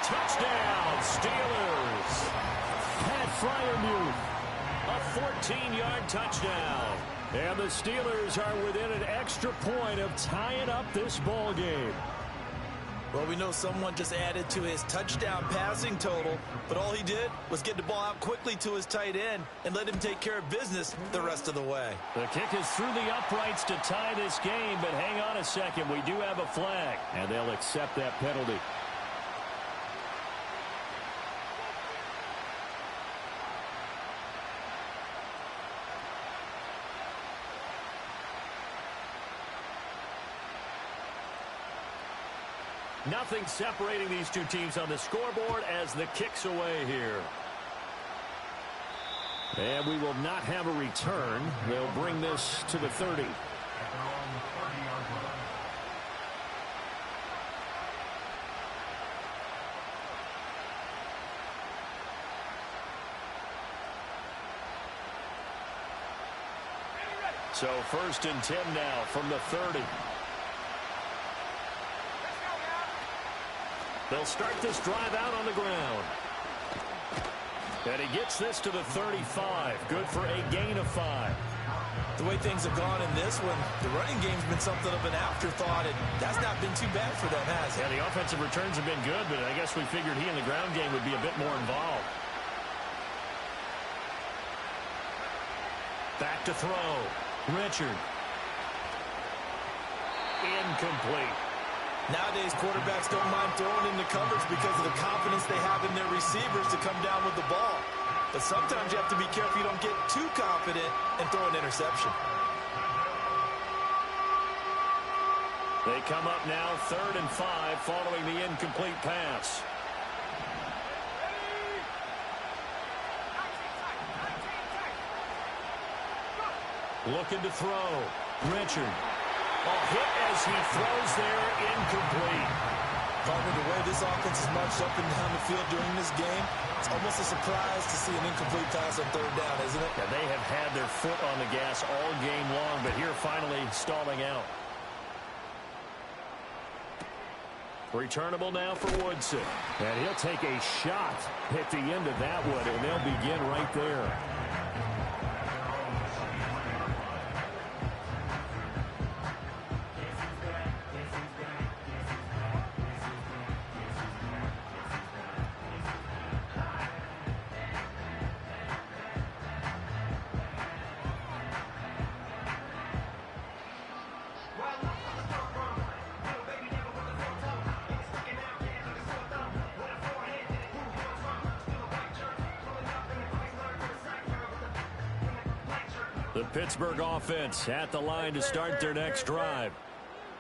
Touchdown, Steelers. Pat Freiermuth. A 14-yard touchdown. And the Steelers are within an extra point of tying up this ball game. Well, we know someone just added to his touchdown passing total, but all he did was get the ball out quickly to his tight end and let him take care of business the rest of the way. The kick is through the uprights to tie this game, but hang on a second. We do have a flag. And they'll accept that penalty. Nothing separating these two teams on the scoreboard as the kick's away here. And we will not have a return. They'll bring this to the 30. So 1st and 10 now from the 30. They'll start this drive out on the ground. And he gets this to the 35. Good for a gain of 5. The way things have gone in this one, the running game's been something of an afterthought, and that's not been too bad for them, has it? Yeah, the offensive returns have been good, but I guess we figured he in the ground game would be a bit more involved. Back to throw. Richard. Incomplete. Nowadays, quarterbacks don't mind throwing into coverage because of the confidence they have in their receivers to come down with the ball. But sometimes you have to be careful you don't get too confident and throw an interception. They come up now 3rd and 5 following the incomplete pass. Looking to throw. Richard. A hit as he throws there, incomplete. Partner, the way this offense is marched up and down the field during this game, it's almost a surprise to see an incomplete pass on 3rd down, isn't it? Yeah, they have had their foot on the gas all game long, but here finally stalling out. Returnable now for Woodson. And he'll take a shot at the end of that one, and they'll begin right there. The Pittsburgh offense at the line to start their next drive.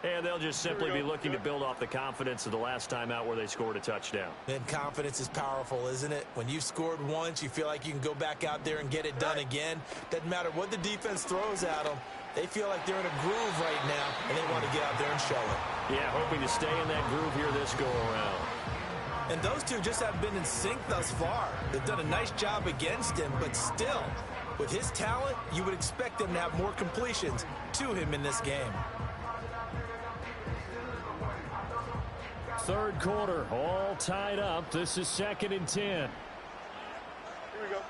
And they'll just simply be looking to build off the confidence of the last time out where they scored a touchdown. And confidence is powerful, isn't it? When you've scored once, you feel like you can go back out there and get it done again. Doesn't matter what the defense throws at them. They feel like they're in a groove right now, and they want to get out there and show it. Yeah, hoping to stay in that groove here this go-around. And those two just haven't been in sync thus far. They've done a nice job against him, but still, with his talent, you would expect them to have more completions to him in this game. 3rd quarter, all tied up. This is 2nd and 10. Here we go.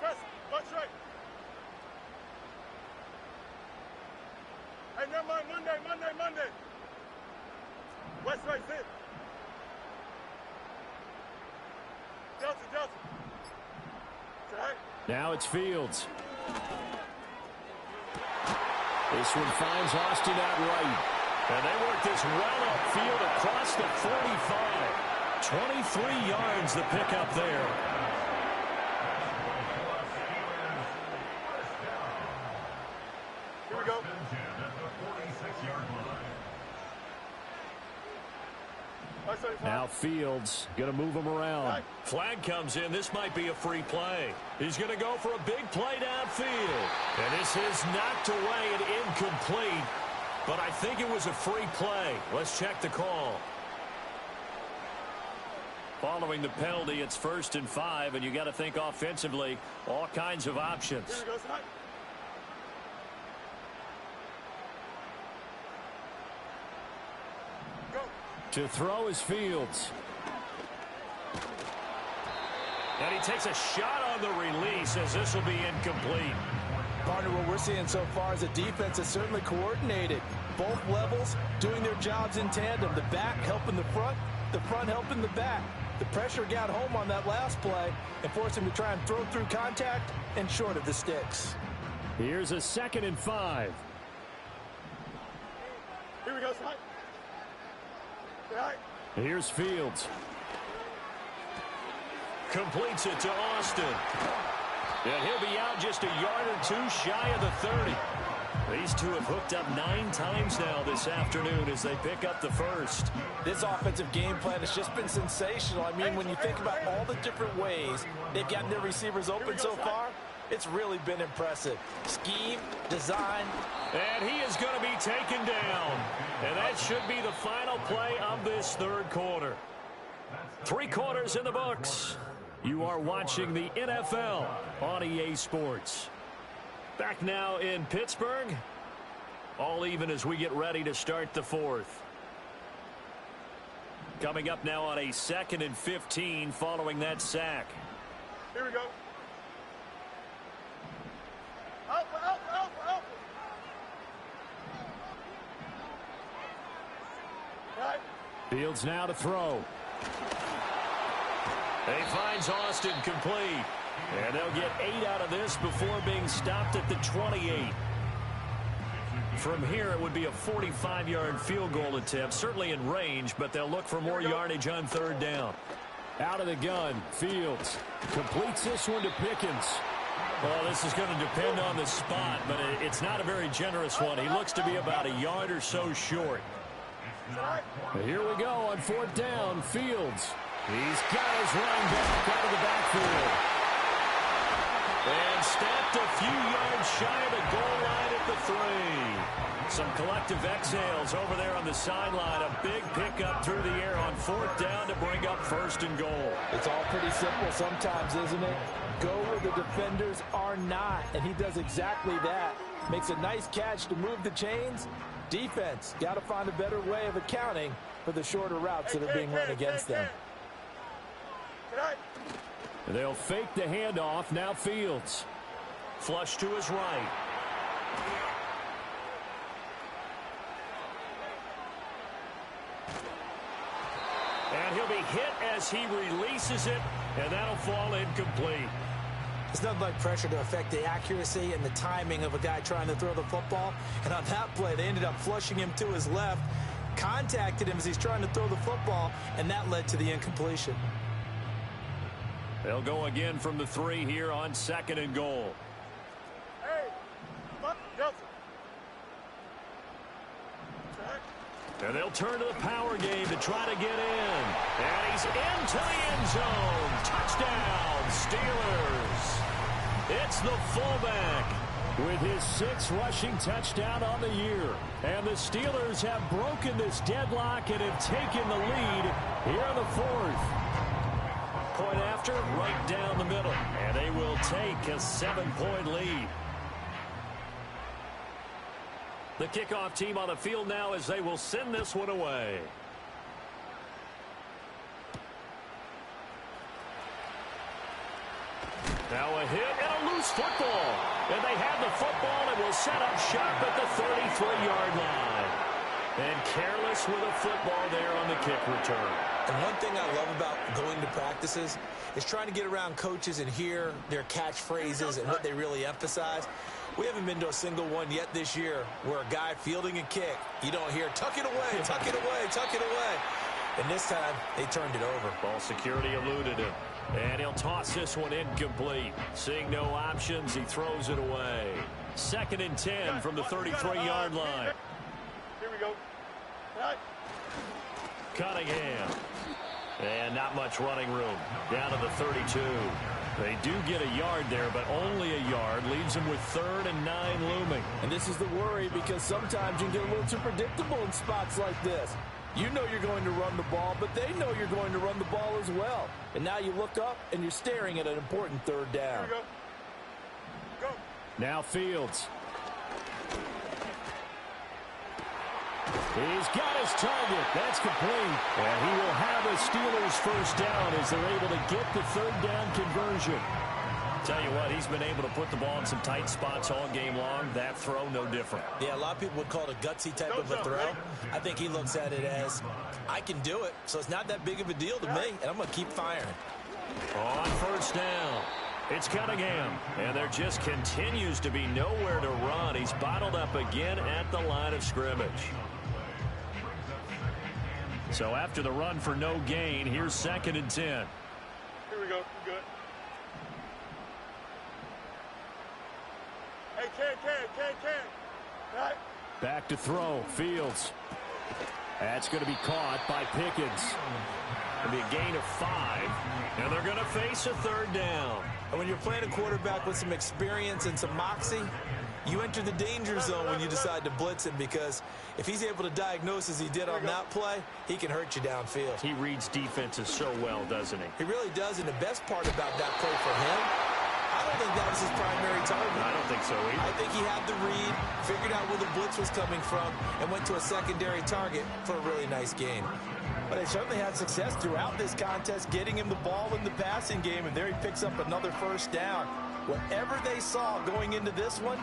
Press. Watch right. Hey, never mind. Monday. West right, sit. Delta. Right. Now it's Fields. This one finds Austin out right. And they work this well upfield across the 45. 23 yards the pickup there. Here we go. Now Fields going to move him around. Flag comes in. This might be a free play. He's going to go for a big play downfield. And this is knocked away and incomplete. But I think it was a free play. Let's check the call. Following the penalty, it's 1st and 5, and you got to think offensively, all kinds of options. Here we go, son. To throw is Fields. And he takes a shot on the release as this will be incomplete. Partner, what we're seeing so far is a defense that's certainly coordinated. Both levels doing their jobs in tandem. The back helping the front helping the back. The pressure got home on that last play and forced him to try and throw through contact and short of the sticks. Here's a 2nd and 5. Here we go, son. Here's Fields. Completes it to Austin. And he'll be out just a yard or two shy of the 30. These two have hooked up 9 times now this afternoon as they pick up the first. This offensive game plan has just been sensational. I mean, when you think about all the different ways they've gotten their receivers open so far, it's really been impressive. Scheme, design. And he is going to be taken down. And that should be the final play of this third quarter. 3 quarters in the books. You are watching the NFL on EA Sports. Back now in Pittsburgh. All even as we get ready to start the fourth. Coming up now on a 2nd and 15 following that sack. Here we go. Alpha, alpha, alpha, alpha. Right. Fields now to throw. He finds Austin complete. And they'll get 8 out of this before being stopped at the 28. From here, it would be a 45-yard field goal attempt, certainly in range, but they'll look for more yardage on 3rd down. Out of the gun, Fields completes this one to Pickens. Well, this is going to depend on the spot, but it's not a very generous one. He looks to be about a yard or so short. Here we go on 4th down, Fields. He's got his running back out of the backfield. And stepped a few yards shy of the goal line at the 3. Some collective exhales over there on the sideline. A big pickup through the air on 4th down to bring up 1st and goal. It's all pretty simple sometimes, isn't it? Go where the defenders are not, and he does exactly that. Makes a nice catch to move the chains. Defense, got to find a better way of accounting for the shorter routes that are being run against them. They'll fake the handoff. Now Fields. Flush to his right. And he'll be hit as he releases it, and that'll fall incomplete. It's nothing like pressure to affect the accuracy and the timing of a guy trying to throw the football. And on that play, they ended up flushing him to his left, contacted him as he's trying to throw the football, and that led to the incompletion. They'll go again from the 3 here on 2nd and goal. And they'll turn to the power game to try to get in. And he's into the end zone. Touchdown, Steelers. It's the fullback with his 6th rushing touchdown on the year. And the Steelers have broken this deadlock and have taken the lead here in the 4th. Point after, right down the middle. And they will take a 7-point lead. The kickoff team on the field now as they will send this one away. Now a hit and a loose football. And they have the football and will set up shop at the 33-yard line. And careless with a football there on the kick return. And one thing I love about going to practices is trying to get around coaches and hear their catchphrases and what they really emphasize. We haven't been to a single one yet this year where a guy fielding a kick, you don't hear, tuck it away, tuck it away, tuck it away. And this time, they turned it over. Ball security eluded him. And he'll toss this one incomplete. Seeing no options, he throws it away. 2nd and 10 from the 33-yard line. Here we go. Cunningham. And not much running room. Down to the 32. They do get a yard there, but only a yard. Leaves them with 3rd and 9 looming. And this is the worry because sometimes you can get a little too predictable in spots like this. You know you're going to run the ball, but they know you're going to run the ball as well. And now you look up and you're staring at an important 3rd down. Here we go. Go. Now Fields. He's got his target. That's complete. And he will have a Steelers 1st down as they're able to get the 3rd down conversion. Tell you what, he's been able to put the ball in some tight spots all game long. That throw, no different. Yeah, a lot of people would call it a gutsy type of a throw. I think he looks at it as, I can do it, so it's not that big of a deal to me, and I'm going to keep firing. On 1st down, it's Cunningham. And there just continues to be nowhere to run. He's bottled up again at the line of scrimmage. So after the run for no gain, here's 2nd and 10. Here we go. Good. Hey, Ken. Back to throw. Fields. That's going to be caught by Pickens. It'll be a gain of 5. And they're going to face a 3rd down. And when you're playing a quarterback with some experience and some moxie, you enter the danger zone when you decide to blitz him, because if he's able to diagnose as he did on that play, he can hurt you downfield. He reads defenses so well, doesn't he? He really does, and the best part about that play for him, I don't think that was his primary target. I don't think so either. I think he had the read, figured out where the blitz was coming from, and went to a secondary target for a really nice game. But they certainly had success throughout this contest, getting him the ball in the passing game, and there he picks up another 1st down. Whatever they saw going into this one,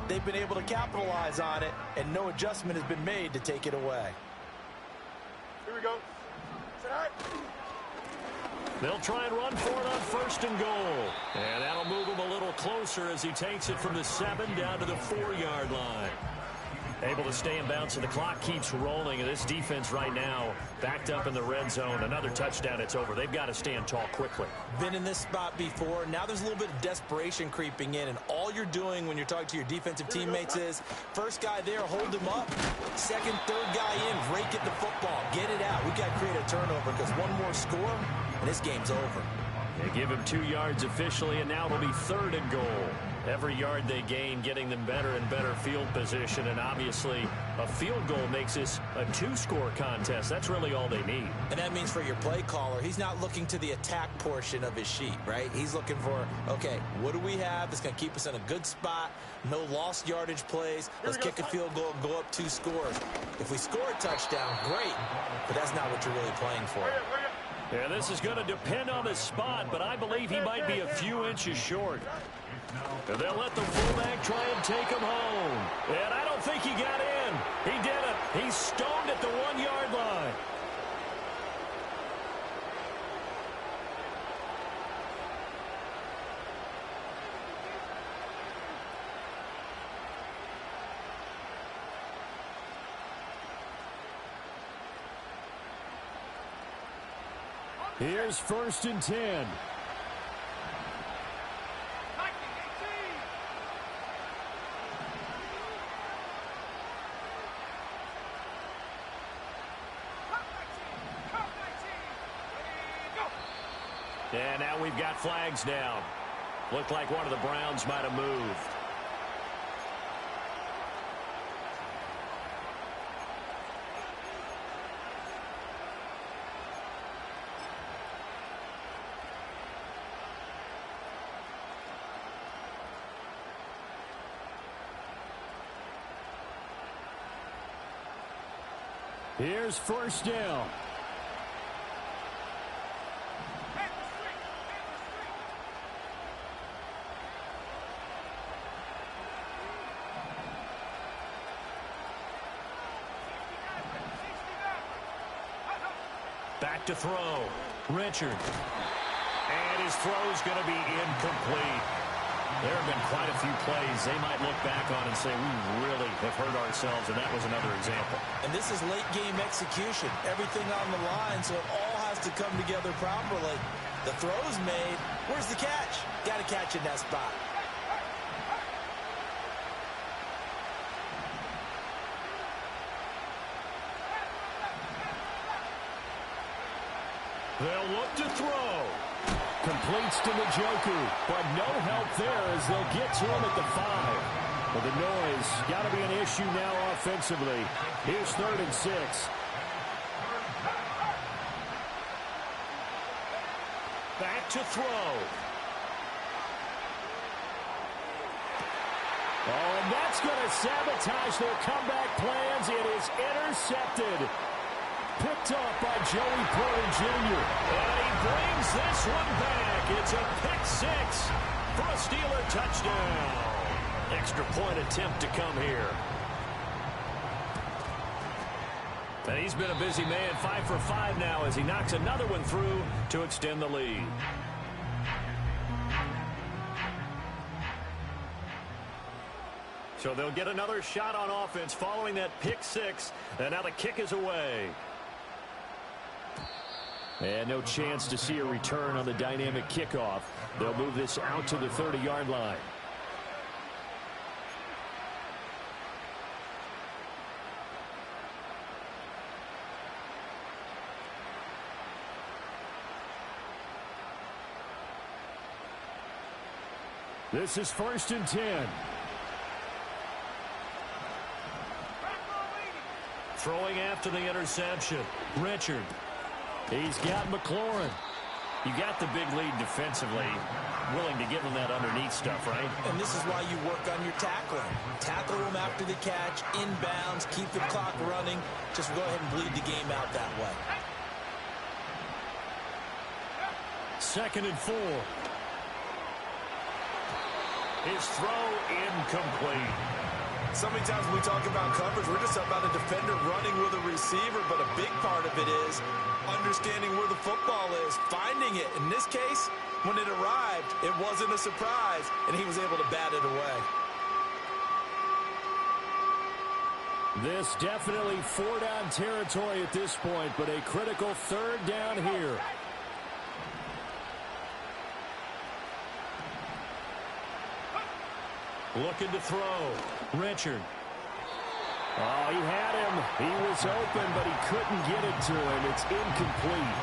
they've been able to capitalize on it, and no adjustment has been made to take it away. Here we go. They'll try and run for it on 1st and goal. And that'll move him a little closer as he takes it from the 7 down to the 4-yard line. Able to stay in bounds, and the clock keeps rolling. And this defense right now backed up in the red zone. Another touchdown, it's over. They've got to stand tall quickly. Been in this spot before. Now there's a little bit of desperation creeping in, and all you're doing when you're talking to your defensive teammates is, first guy there, hold him up. Second, 3rd guy in, rake at the football. Get it out. We've got to create a turnover, because one more score, and this game's over. They give him 2 yards officially, and now it'll be 3rd and goal. Every yard they gain, getting them better and better field position, and obviously a field goal makes this a 2-score contest. That's really all they need. And that means for your play caller, he's not looking to the attack portion of his sheet, right? He's looking for, okay, what do we have that's going to keep us in a good spot? No lost yardage plays. Let's kick a field goal and go up 2 scores. If we score a touchdown, great, but that's not what you're really playing for. Yeah, this is going to depend on the spot, but I believe he might be a few inches short. And they'll let the fullback try and take him home. And I don't think he got in. He did it. He's stoned at the 1-yard line. Here's 1st and 10. And now we've got flags down. Looked like one of the Browns might have moved. Here's 1st down. Back to throw. Richard. And his throw's going to be incomplete. There have been quite a few plays they might look back on and say, we really have hurt ourselves, and that was another example. And this is late-game execution. Everything on the line, so it all has to come together properly. The throw's made. Where's the catch? Got to catch in that spot. They'll look to throw. Completes to Njoku, but no help there as they'll get to him at the 5. Well, the noise got to be an issue now offensively. Here's 3rd and 6. Back to throw. Oh, and that's going to sabotage their comeback plans. It is intercepted. Picked off by Joey Porter Jr. And he brings this one back. It's a pick 6 for a Steeler touchdown. Extra point attempt to come here. And he's been a busy man, 5 for 5 now as he knocks another one through to extend the lead. So they'll get another shot on offense following that pick 6. And now the kick is away. And no chance to see a return on the dynamic kickoff. They'll move this out to the 30-yard line. This is 1st and 10. Throwing after the interception. Richard. He's got McLaurin. You got the big lead defensively. Willing to give him that underneath stuff, right? And this is why you work on your tackling. Tackle them after the catch, inbounds, keep the clock running. Just go ahead and bleed the game out that way. 2nd and 4. His throw incomplete. So many times when we talk about coverage, we're just talking about a defender running with a receiver, but a big part of it is understanding where the football is, finding it. In this case, when it arrived, it wasn't a surprise, and he was able to bat it away. This definitely 4-down territory at this point, but a critical 3rd down here. Looking to throw. Richard. Oh, he had him. He was open, but he couldn't get it to him. It's incomplete.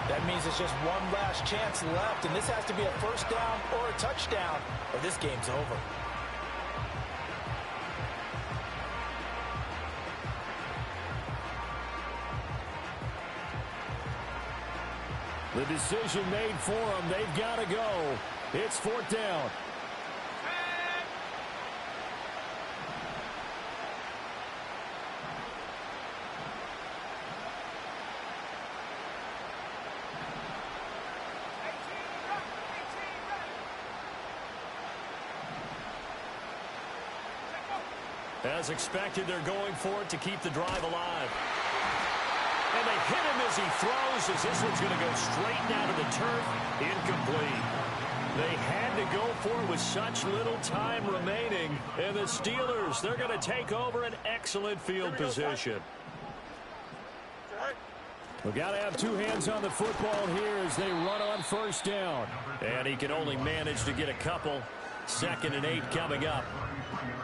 That means it's just one last chance left, and this has to be a 1st down or a touchdown, or this game's over. The decision made for them. They've got to go. It's 4th down. As expected, they're going for it to keep the drive alive. And they hit him as he throws, as this one's going to go straight down to the turf. Incomplete. They had to go for it with such little time remaining. And the Steelers, they're going to take over an excellent field position. We've got to have two hands on the football here as they run on 1st down. And he can only manage to get a couple. 2nd and 8 coming up.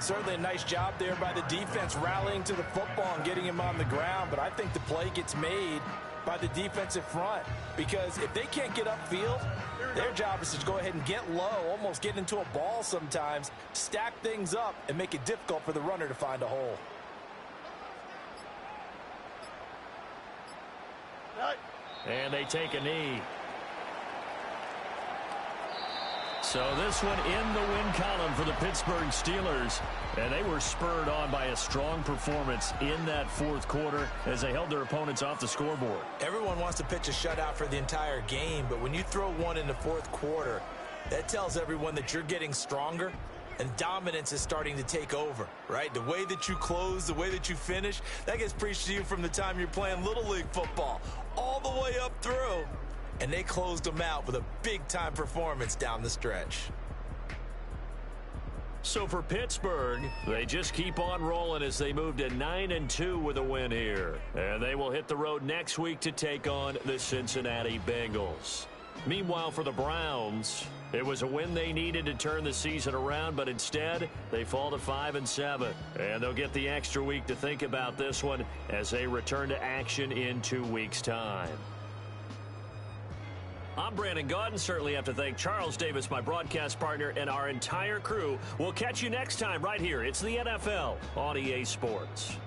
Certainly a nice job there by the defense rallying to the football and getting him on the ground, but I think the play gets made by the defensive front because if they can't get upfield, their job is to go ahead and get low, almost get into a ball sometimes, stack things up, and make it difficult for the runner to find a hole. And they take a knee. So this one in the win column for the Pittsburgh Steelers. And they were spurred on by a strong performance in that 4th quarter as they held their opponents off the scoreboard. Everyone wants to pitch a shutout for the entire game, but when you throw one in the 4th quarter, that tells everyone that you're getting stronger and dominance is starting to take over, right? The way that you close, the way that you finish, that gets preached to you from the time you're playing Little League football all the way up through. And they closed them out with a big-time performance down the stretch. So for Pittsburgh, they just keep on rolling as they move to 9-2 with a win here. And they will hit the road next week to take on the Cincinnati Bengals. Meanwhile, for the Browns, it was a win they needed to turn the season around, but instead, they fall to 5-7. And they'll get the extra week to think about this one as they return to action in 2 weeks' time. I'm Brandon Gaudin. Certainly have to thank Charles Davis, my broadcast partner, and our entire crew. We'll catch you next time right here. It's the NFL on EA Sports.